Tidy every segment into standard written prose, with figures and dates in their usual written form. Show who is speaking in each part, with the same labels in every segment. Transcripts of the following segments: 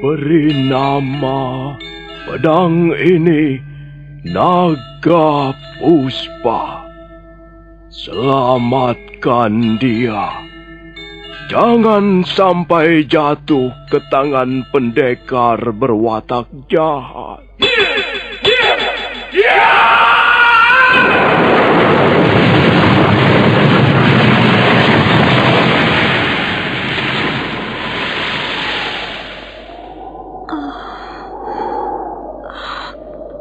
Speaker 1: Beri nama pedang ini Naga Puspa. Selamatkan dia. Jangan sampai jatuh ke tangan pendekar berwatak jahat.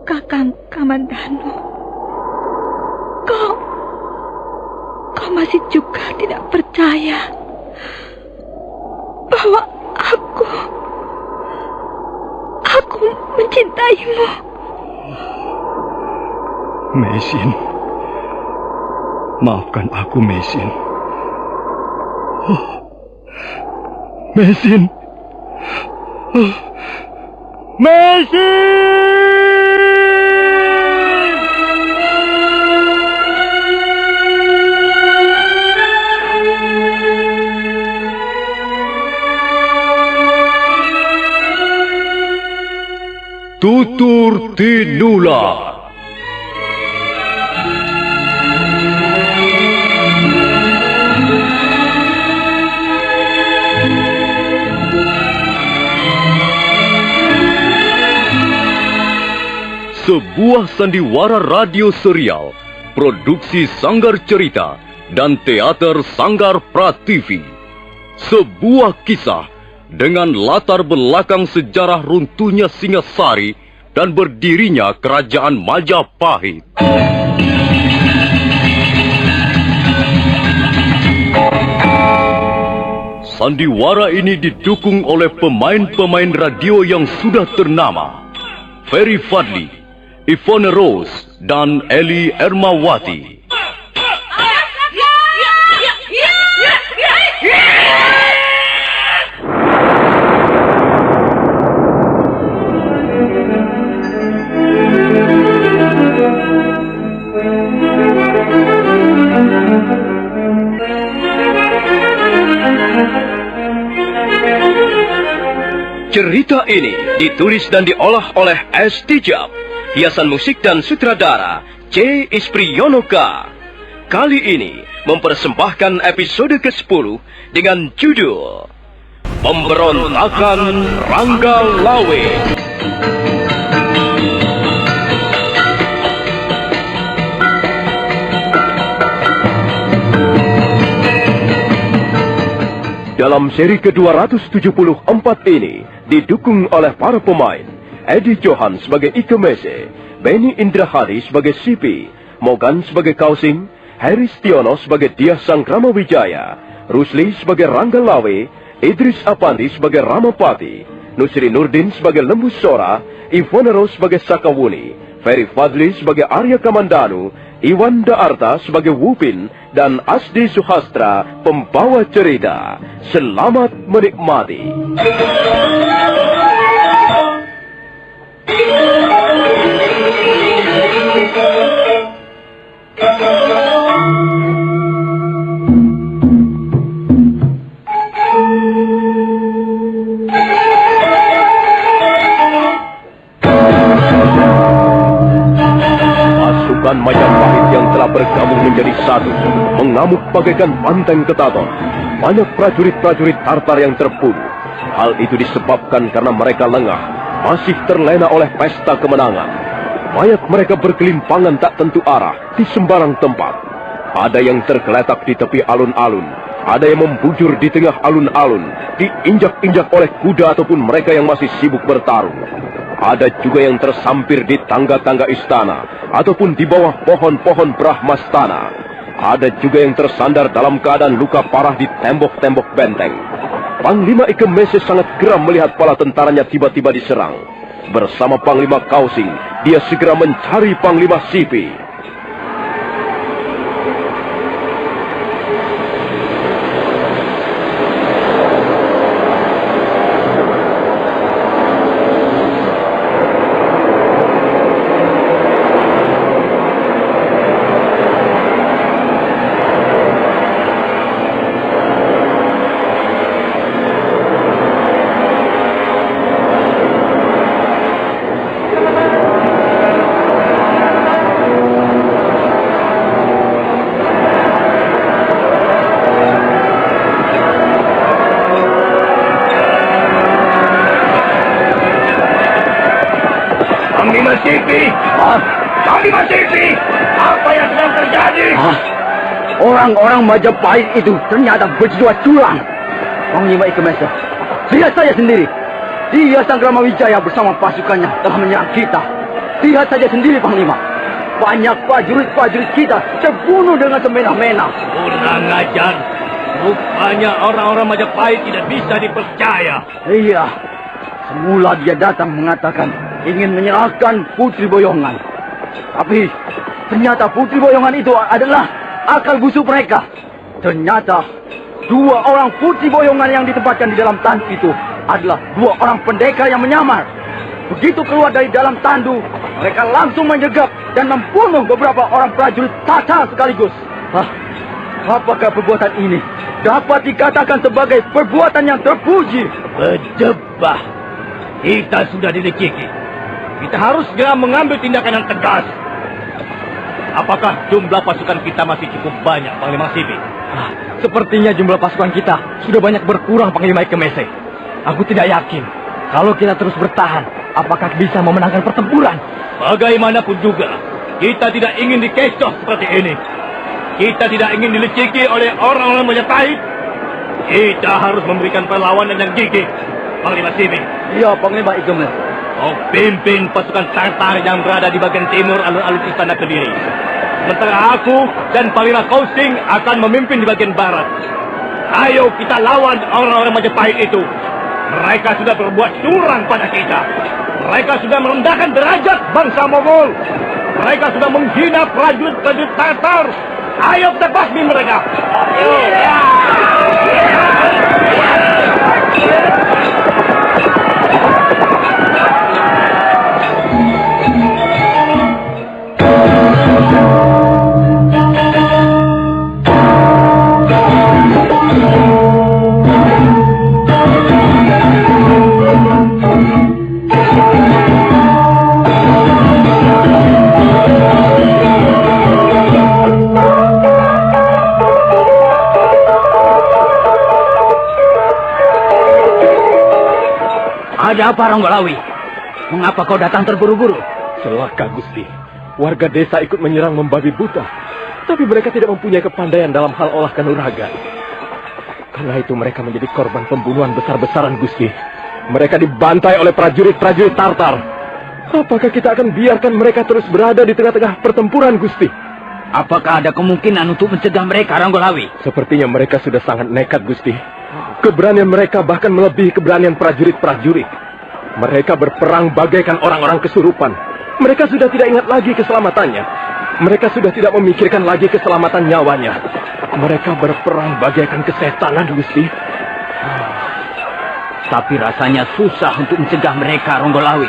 Speaker 2: Kakang Kamandanu, kau masih juga tidak percaya bahwa aku mencintaimu.
Speaker 1: Mesin, maafkan aku, Mesin. Mesin, Mesin! Tutur Tinular. Sebuah sandiwara radio serial, produksi Sanggar Cerita dan Teater Sanggar Prativi. Sebuah kisah dengan latar belakang sejarah runtuhnya Singasari dan berdirinya Kerajaan Majapahit. Sandiwara ini didukung oleh pemain-pemain radio yang sudah ternama, Ferry Fadli, Yvonne Rose, dan Eli Ermawati. Cerita ini ditulis dan diolah oleh S. Tijab, hiasan musik dan sutradara C. Ispriyonoka. Kali ini mempersembahkan episode ke-10 dengan judul Pemberontakan Rangga Lawe. Dalam seri ke-274 ini didukung oleh para pemain Eddie Johan sebagai Ike Mese, Benny Indrahadi sebagai Sipi, Mogan sebagai Kausing, Heri Stiono sebagai Diah Sangkrama Wijaya, Rusli sebagai Rangga Lawe, Idris Apandi sebagai Ramapati, Nusri Nurdin sebagai Lembu Sora, Yvonne Rose sebagai Sakawuni, Ferry Fadli sebagai Arya Kamandanu, Iwan Daarta sebagai Wupin, dan Asdi Suhastra pembawa cerita. Selamat menikmati. Pasukan Majapahit yang telah bergabung menjadi satu mengamuk bagaikan banteng ketaton. Banyak prajurit-prajurit Tartar yang terbunuh. Hal itu disebabkan karena mereka lengah, masih terlena oleh pesta kemenangan. Mayat mereka berkelimpangan tak tentu arah di sembarang tempat. Ada yang tergeletak di tepi alun-alun, ada yang membujur di tengah alun-alun, diinjak-injak oleh kuda ataupun mereka yang masih sibuk bertarung. Ada juga yang tersampir di tangga-tangga istana ataupun di bawah pohon-pohon Brahmastana. Ada juga yang tersandar dalam keadaan luka parah di tembok-tembok benteng. Panglima Ike Mese sangat geram melihat pala tentaranya tiba-tiba diserang. Bersama Panglima Kausing, dia segera mencari Panglima Sipi.
Speaker 3: Sipi! Panglima Sipi! Apa yang sedang terjadi?
Speaker 4: Orang-orang Majapahit itu ternyata berjiwa curang. Panglima Ikemesa, lihat saja sendiri. Dia Sanggrama Wijaya bersama pasukannya telah menyerang kita. Lihat saja sendiri, Panglima. Banyak prajurit-prajurit kita terbunuh dengan semena-mena.
Speaker 3: Kurang ajar. Rupanya orang-orang Majapahit tidak bisa dipercaya.
Speaker 4: Iya. Semula dia datang mengatakan ingin menyerahkan Putri Boyongan. Tapi ternyata Putri Boyongan itu adalah akal busuk mereka. Ternyata 2 orang Putri Boyongan yang ditempatkan di dalam tandu itu adalah 2 orang pendekar yang menyamar. Begitu keluar dari dalam tandu, mereka langsung menyegap dan membunuh beberapa orang prajurit Tatar sekaligus. Apakah perbuatan ini dapat dikatakan sebagai perbuatan yang terpuji?
Speaker 3: Berdebah. Kita sudah dileceki. Kita harus segera mengambil tindakan yang tegas. Apakah jumlah pasukan kita masih cukup banyak, Panglima Sipi?
Speaker 4: Sepertinya jumlah pasukan kita sudah banyak berkurang, Panglima Ikemese. Aku tidak yakin kalau kita terus bertahan, apakah bisa memenangkan pertempuran.
Speaker 3: Bagaimanapun juga, kita tidak ingin dikecoh seperti ini. Kita tidak ingin dileceki oleh orang-orang Majapahit. Kita harus memberikan perlawanan yang gigih, Panglima Sipi.
Speaker 4: Iya, Panglima Ikemese.
Speaker 3: Kau pimpin pasukan Tatar yang berada di bagian timur alun-alun Istana Kediri. Sementara aku dan Panglima Kausing akan memimpin di bagian barat. Ayo kita lawan orang-orang Majapahit itu. Mereka sudah berbuat curang pada kita. Mereka sudah merendahkan derajat bangsa Mongol. Mereka sudah menghina prajurit-prajurit Tatar. Ayo kita basmi mereka.
Speaker 4: Ada apa, Ronggolawi? Mengapa kau datang terburu-buru?
Speaker 1: Celaka, Gusti. Warga desa ikut menyerang membabi buta. Tapi mereka tidak mempunyai kepandaian dalam hal olah kanuragan. Karena itu mereka menjadi korban pembunuhan besar-besaran, Gusti. Mereka dibantai oleh prajurit-prajurit Tartar. Apakah kita akan biarkan mereka terus berada di tengah-tengah pertempuran, Gusti?
Speaker 4: Apakah ada kemungkinan untuk mencegah mereka, Ronggolawi?
Speaker 1: Sepertinya mereka sudah sangat nekat, Gusti. Keberanian mereka bahkan melebihi keberanian prajurit-prajurit. Mereka berperang bagaikan orang-orang kesurupan. Mereka sudah tidak ingat lagi keselamatannya. Mereka sudah tidak memikirkan lagi keselamatan nyawanya. Mereka berperang bagaikan kesetanan, Gusti.
Speaker 4: Tapi rasanya susah untuk mencegah mereka, Ronggolawi.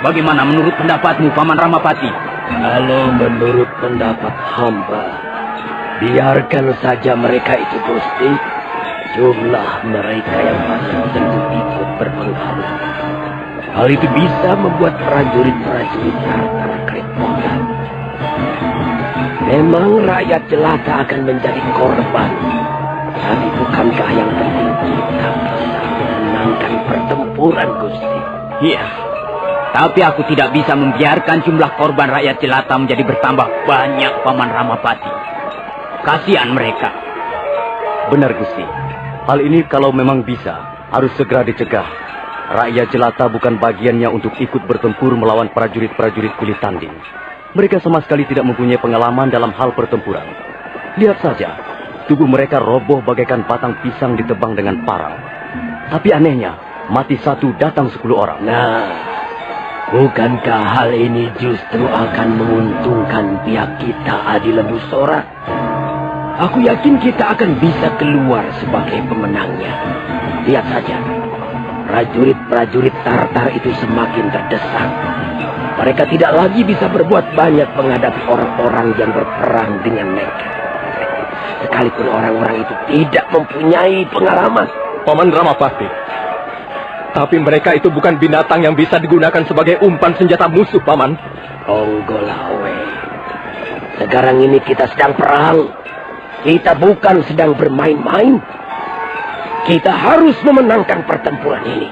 Speaker 4: Bagaimana menurut pendapatmu, Paman Ramapati?
Speaker 5: Kalau menurut pendapat hamba, biarkan saja mereka itu, Gusti. Jumlah mereka yang masuk tentu ikut berpengaruh. Hal itu bisa membuat prajurit-prajurit Tartar kerepotan. Memang rakyat jelata akan menjadi korban. Tapi bukankah yang penting kita bisa memenangkan pertempuran, Gusti?
Speaker 4: Iya. Tapi aku tidak bisa membiarkan jumlah korban rakyat jelata menjadi bertambah banyak, Paman Ramapati. Kasihan mereka.
Speaker 6: Benar, Gusti. Hal ini kalau memang bisa, harus segera dicegah. Rakyat jelata bukan bagiannya untuk ikut bertempur melawan prajurit-prajurit kulit tanding. Mereka sama sekali tidak mempunyai pengalaman dalam hal pertempuran. Lihat saja, tubuh mereka roboh bagaikan batang pisang ditebang dengan parang. Tapi anehnya, mati 1 datang 10 orang.
Speaker 5: Nah, bukankah hal ini justru akan menguntungkan pihak kita, Adi Lembu Sorak? Aku yakin kita akan bisa keluar sebagai pemenangnya. Lihat saja, prajurit-prajurit Tartar itu semakin terdesak. Mereka tidak lagi bisa berbuat banyak menghadapi orang-orang yang berperang dengan mereka. Sekalipun orang-orang itu tidak mempunyai pengalaman.
Speaker 1: Paman Ramapati. Tapi mereka itu bukan binatang yang bisa digunakan sebagai umpan senjata musuh, Paman.
Speaker 5: Ronggolawe, sekarang ini kita sedang perang. Kita bukan sedang bermain-main. Kita harus memenangkan pertempuran ini.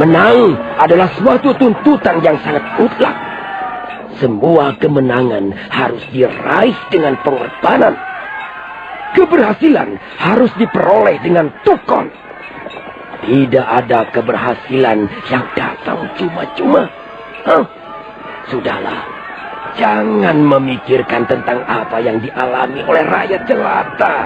Speaker 5: Menang adalah suatu tuntutan yang sangat mutlak. Semua kemenangan harus diraih dengan pengorbanan. Keberhasilan harus diperoleh dengan tukon. Tidak ada keberhasilan yang datang cuma-cuma. Sudahlah, jangan memikirkan tentang apa yang dialami oleh rakyat jelata.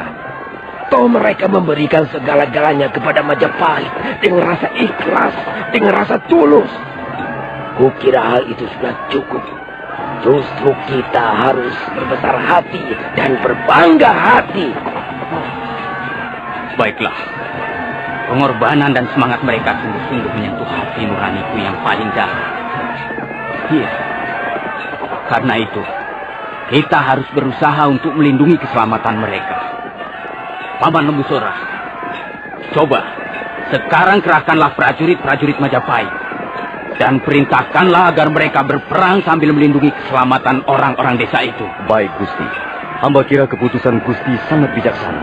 Speaker 5: Toh mereka memberikan segala-galanya kepada Majapahit dengan rasa ikhlas, dengan rasa tulus. Kukira hal itu sudah cukup. Justru kita harus berbesar hati dan berbangga hati.
Speaker 3: Baiklah. Pengorbanan dan semangat mereka sungguh-sungguh menyentuh hati nuraniku yang paling dalam. Iya. Karena itu, kita harus berusaha untuk melindungi keselamatan mereka. Paman Lembu Sora, coba sekarang kerahkanlah prajurit-prajurit Majapahit dan perintahkanlah agar mereka berperang sambil melindungi keselamatan orang-orang desa itu.
Speaker 6: Baik, Gusti. Hamba kira keputusan Gusti sangat bijaksana.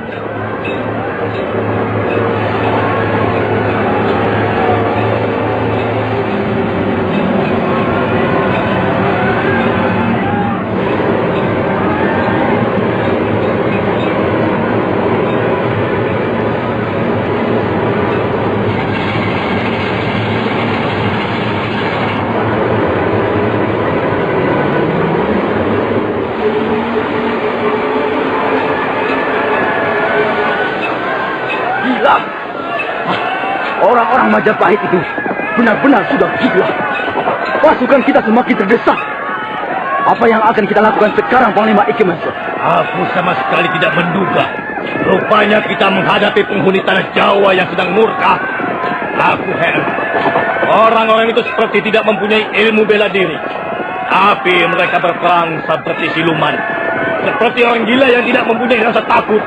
Speaker 4: Orang-orang Majapahit itu benar-benar sudah gila. Pasukan kita semakin terdesak. Apa yang akan kita lakukan sekarang, Panglima Ikemese?
Speaker 3: Aku sama sekali tidak menduga. Rupanya kita menghadapi penghuni tanah Jawa yang sedang murka. Aku heran. Orang-orang itu seperti tidak mempunyai ilmu bela diri. Tapi mereka berperang seperti siluman. Seperti orang gila yang tidak mempunyai rasa takut.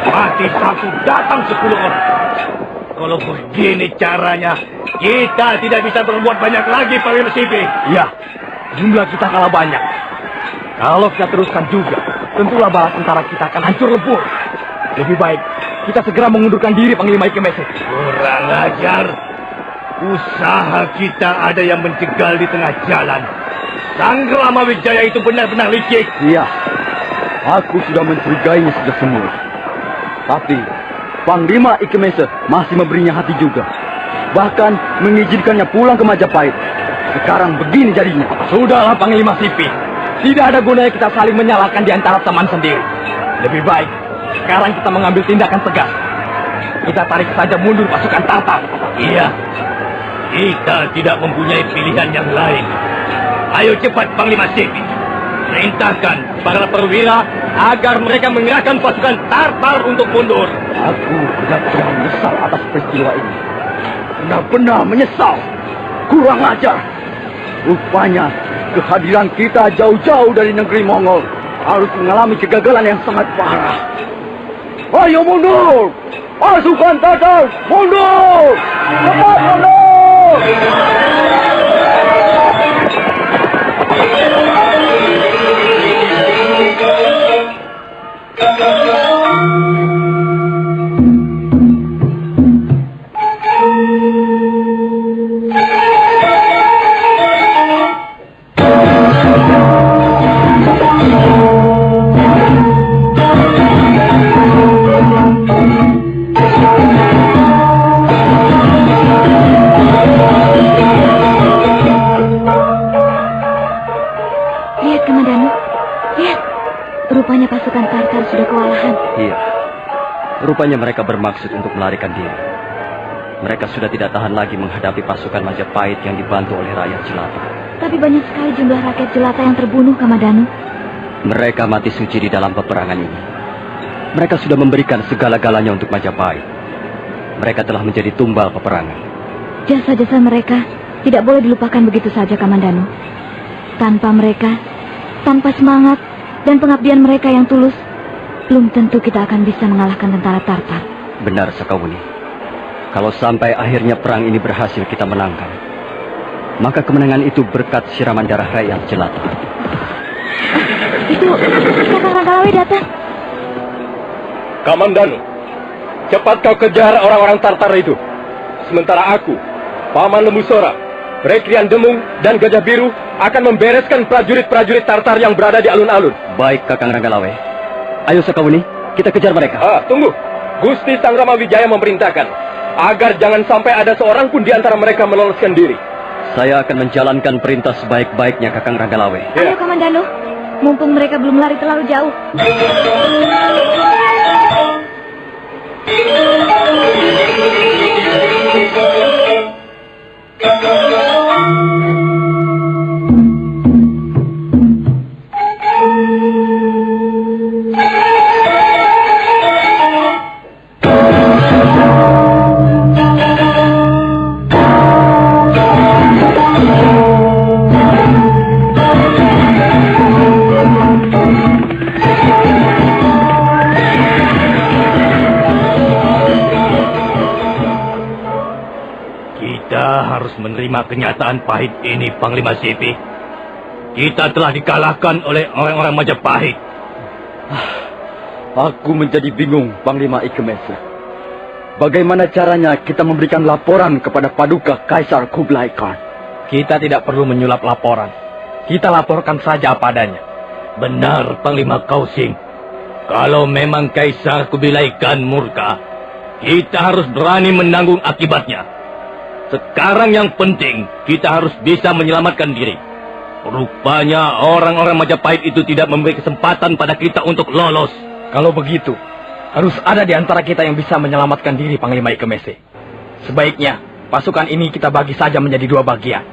Speaker 3: Mati satu, datang 10 orang. Kalau begini caranya, kita tidak bisa berbuat banyak lagi, Panglima Sipi.
Speaker 4: Ya, jumlah kita kalah banyak. Kalau kita teruskan juga, tentulah balas tentara kita akan hancur lebur. Lebih baik kita segera mengundurkan diri, Panglima Ikemese.
Speaker 3: Kurang ajar. Usaha kita ada yang mencegal di tengah jalan. Sang Rama Wijaya itu benar-benar licik.
Speaker 4: Iya, aku sudah mencurigainya sejak semula. Tapi Panglima Ikemese masih memberinya hati juga. Bahkan mengizinkannya pulang ke Majapahit. Sekarang begini jadinya.
Speaker 3: Sudahlah, Panglima Sipi. Tidak ada gunanya kita saling menyalahkan di antara teman sendiri. Lebih baik sekarang kita mengambil tindakan tegas. Kita tarik saja mundur pasukan Tatar. Iya. Kita tidak mempunyai pilihan yang lain. Ayo cepat, Panglima Sipi. Perintahkan para perwira agar mereka mengerahkan pasukan Tartar untuk mundur.
Speaker 4: Aku benar-benar menyesal atas peristiwa ini. Benar-benar menyesal. Kurang ajar. Rupanya kehadiran kita jauh-jauh dari negeri Mongol harus mengalami kegagalan yang sangat parah. Ayo mundur! Pasukan Tatar, mundur! Cepat mundur!
Speaker 2: Lihat, Kamandanu. Lihat. Rupanya pasukan Tartar sudah kewalahan.
Speaker 6: Iya. Rupanya mereka bermaksud untuk melarikan diri. Mereka sudah tidak tahan lagi menghadapi pasukan Majapahit yang dibantu oleh rakyat jelata.
Speaker 2: Tapi banyak sekali jumlah rakyat jelata yang terbunuh, Kamandanu.
Speaker 6: Mereka mati suci di dalam peperangan ini. Mereka sudah memberikan segala-galanya untuk Majapahit. Mereka telah menjadi tumbal peperangan.
Speaker 2: Jasa-jasa mereka tidak boleh dilupakan begitu saja, Kamandanu. Tanpa mereka, tanpa semangat dan pengabdian mereka yang tulus, belum tentu kita akan bisa mengalahkan tentara Tartar.
Speaker 6: Benar, Sakawuni. Kalau sampai akhirnya perang ini berhasil kita menangkan, maka kemenangan itu berkat siraman darah rakyat jelata.
Speaker 2: Itu Kakang Ranggalawe datang.
Speaker 1: Kamandanu, cepat kau kejar orang-orang Tartar itu. Sementara aku Paman Lembu Sorak, Rekrian Demung, dan Gajah Biru akan membereskan prajurit-prajurit Tartar yang berada di alun-alun.
Speaker 6: Baik, Kakang Ranggalawe. Ayo Sakauni, kita kejar mereka.
Speaker 1: Tunggu. Gusti Sang Ramawijaya memerintahkan agar jangan sampai ada seorang pun di antara mereka meloloskan diri.
Speaker 6: Saya akan menjalankan perintah sebaik-baiknya, Kakang Ranggalawe.
Speaker 2: Ayo, Kamandanu. Mumpung mereka belum lari terlalu jauh.
Speaker 3: Menerima kenyataan pahit ini, Panglima Sipi. Kita telah dikalahkan oleh orang-orang Majapahit.
Speaker 4: Aku menjadi bingung, Panglima Ikemese. Bagaimana caranya kita memberikan laporan kepada Paduka Kaisar Kublai Khan?
Speaker 3: Kita tidak perlu menyulap laporan. Kita laporkan saja apa adanya. Benar, Panglima Kausing. Kalau memang Kaisar Kublai Khan murka, kita harus berani menanggung akibatnya. Sekarang yang penting, kita harus bisa menyelamatkan diri. Rupanya orang-orang Majapahit itu tidak memberi kesempatan pada kita untuk lolos.
Speaker 7: Kalau begitu, harus ada di antara kita yang bisa menyelamatkan diri, Panglima Ikemese. Sebaiknya, pasukan ini kita bagi saja menjadi dua bagian.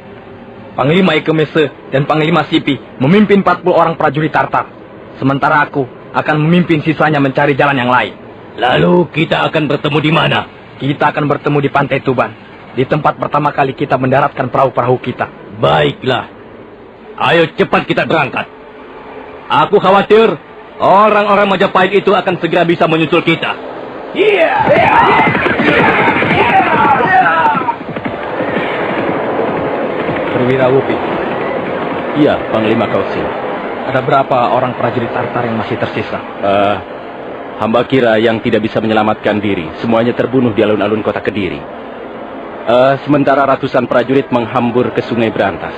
Speaker 7: Panglima Ikemese dan Panglima Sipi memimpin 40 orang prajurit Tartar. Sementara aku akan memimpin sisanya mencari jalan yang lain.
Speaker 3: Lalu kita akan bertemu di mana?
Speaker 7: Kita akan bertemu di Pantai Tuban. Di tempat pertama kali kita mendaratkan perahu-perahu kita.
Speaker 3: Baiklah. Ayo cepat kita berangkat. Aku khawatir orang-orang Majapahit itu akan segera bisa menyusul kita.
Speaker 7: Perwira Wupi.
Speaker 6: Iya, Panglima Kausing.
Speaker 7: Ada berapa orang prajurit Tartar yang masih tersisa?
Speaker 6: Hamba kira yang tidak bisa menyelamatkan diri semuanya terbunuh di alun-alun kota Kediri. Sementara ratusan prajurit menghambur ke Sungai Berantas.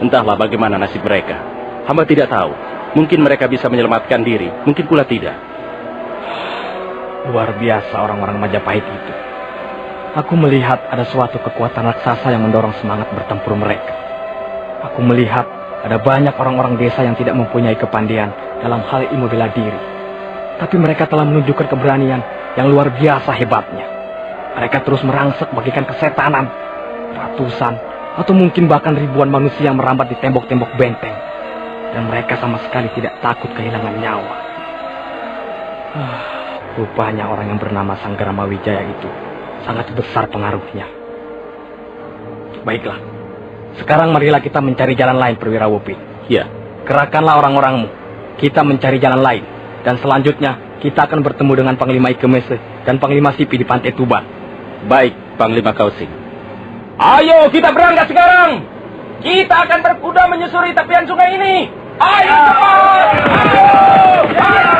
Speaker 6: Entahlah bagaimana nasib mereka. Hamba tidak tahu. Mungkin mereka bisa menyelamatkan diri, mungkin pula tidak.
Speaker 7: Luar biasa orang-orang Majapahit itu. Aku melihat ada suatu kekuatan raksasa yang mendorong semangat bertempur mereka. Aku melihat ada banyak orang-orang desa yang tidak mempunyai kepandaian dalam hal ilmu bela diri. Tapi mereka telah menunjukkan keberanian yang luar biasa hebatnya. Mereka terus merangsek bagikan kesetanan. Ratusan atau mungkin bahkan ribuan manusia yang merambat di tembok-tembok benteng. Dan mereka sama sekali tidak takut kehilangan nyawa. Rupanya orang yang bernama Sangga Ramawijaya itu sangat besar pengaruhnya. Baiklah. Sekarang marilah kita mencari jalan lain, Perwira Wupi.
Speaker 6: Ya.
Speaker 7: Kerahkanlah orang-orangmu. Kita mencari jalan lain. Dan selanjutnya kita akan bertemu dengan Panglima Ikemese dan Panglima Sipi di Pantai Tuban.
Speaker 6: Baik, Panglima Kausing.
Speaker 3: Ayo kita berangkat sekarang. Kita akan berkuda menyusuri tepian sungai ini. Ayo cepat.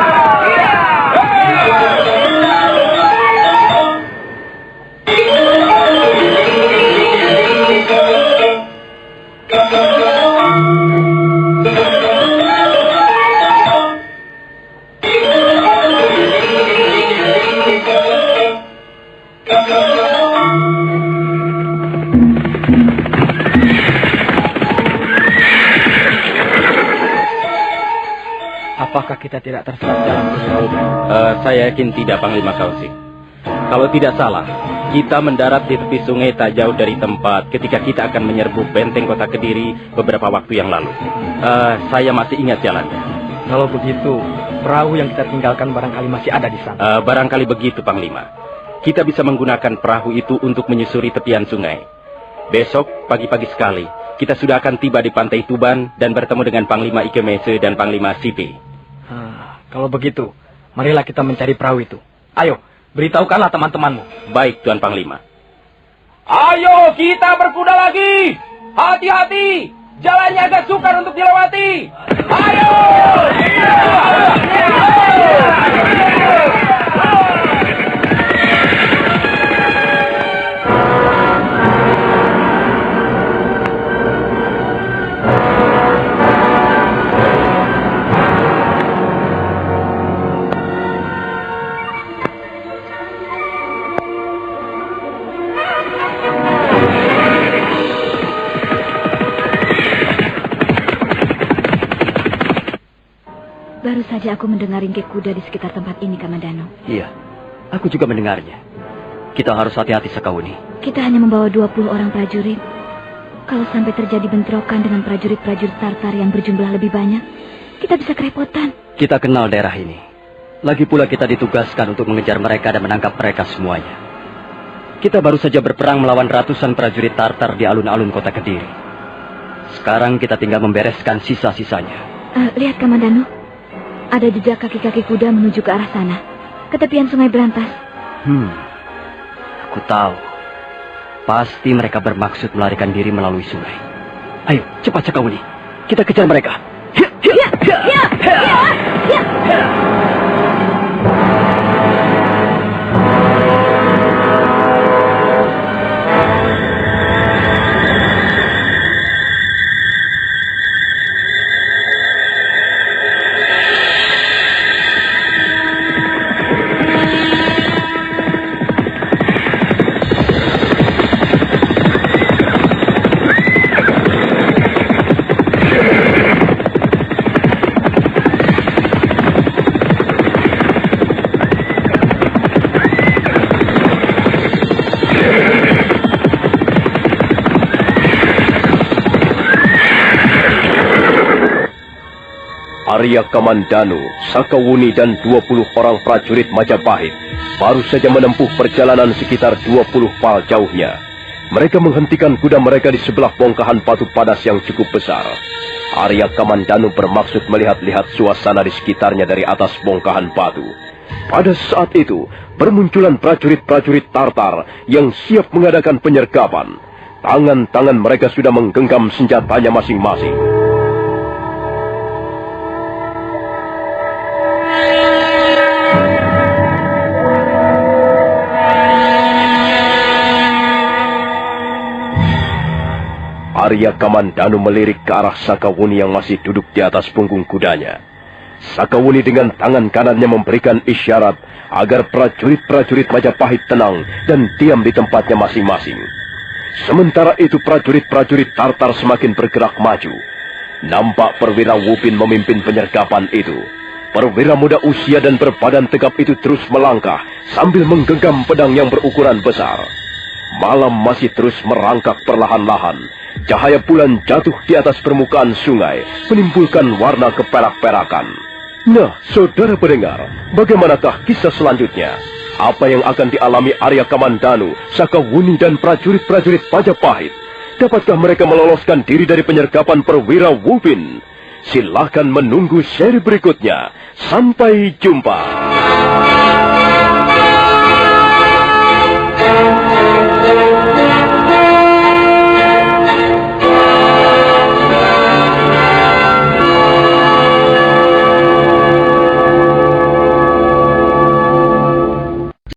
Speaker 7: Apakah kita tidak tersesat jalan?
Speaker 6: Saya yakin tidak, Panglima Kausing. Kalau tidak salah, kita mendarat di tepi sungai tak jauh dari tempat ketika kita akan menyerbu benteng kota Kediri beberapa waktu yang lalu. Saya masih ingat jalannya.
Speaker 7: Kalau begitu, perahu yang kita tinggalkan barangkali masih ada di sana.
Speaker 6: Barangkali begitu, Panglima. Kita bisa menggunakan perahu itu untuk menyusuri tepian sungai. Besok, pagi-pagi sekali, kita sudah akan tiba di Pantai Tuban dan bertemu dengan Panglima Ikemese dan Panglima Sipi.
Speaker 7: Kalau begitu, marilah kita mencari perahu itu. Ayo, beritahukanlah teman-temanmu.
Speaker 6: Baik, Tuan Panglima.
Speaker 3: Ayo kita berkuda lagi. Hati-hati. Jalannya agak sukar untuk dilewati. Ayo.
Speaker 2: Baru saja aku mendengar ringkik kuda di sekitar tempat ini, Kamandano.
Speaker 6: Iya, aku juga mendengarnya. Kita harus hati-hati, Sakawuni.
Speaker 2: Kita hanya membawa 20 orang prajurit. Kalau sampai terjadi bentrokan dengan prajurit-prajurit Tartar yang berjumlah lebih banyak, kita bisa kerepotan.
Speaker 6: Kita kenal daerah ini. Lagi pula kita ditugaskan untuk mengejar mereka dan menangkap mereka semuanya. Kita baru saja berperang melawan ratusan prajurit Tartar di alun-alun kota Kediri. Sekarang kita tinggal membereskan sisa-sisanya.
Speaker 2: Lihat, Kamandano. Ada jejak kaki-kaki kuda menuju ke arah sana, ke tepian sungai Berantas.
Speaker 6: Aku tahu. Pasti mereka bermaksud melarikan diri melalui sungai. Ayo, cepat Sakawuni. Kita kejar mereka.
Speaker 1: Arya Kamandanu, Sakawuni dan 20 orang prajurit Majapahit baru saja menempuh perjalanan sekitar 20 pal jauhnya. Mereka menghentikan kuda mereka di sebelah bongkahan batu padas yang cukup besar. Arya Kamandanu bermaksud melihat-lihat suasana di sekitarnya dari atas bongkahan batu. Pada saat itu, bermunculan prajurit-prajurit Tartar yang siap mengadakan penyergapan. Tangan-tangan mereka sudah menggenggam senjatanya masing-masing. Arya Kamandanu melirik ke arah Sakawuni yang masih duduk di atas punggung kudanya. Sakawuni dengan tangan kanannya memberikan isyarat agar prajurit-prajurit Majapahit tenang dan diam di tempatnya masing-masing. Sementara itu prajurit-prajurit Tartar semakin bergerak maju. Nampak perwira Wupin memimpin penyergapan itu. Perwira muda usia dan berbadan tegap itu terus melangkah sambil menggenggam pedang yang berukuran besar. Malam masih terus merangkak perlahan-lahan. Cahaya bulan jatuh di atas permukaan sungai, menimbulkan warna keperak-perakan. Nah, saudara pendengar, bagaimanakah kisah selanjutnya? Apa yang akan dialami Arya Kamandanu, Sakawuni dan prajurit-prajurit Majapahit? Dapatkah mereka meloloskan diri dari penyergapan perwira Wupin? Silahkan menunggu seri berikutnya. Sampai jumpa.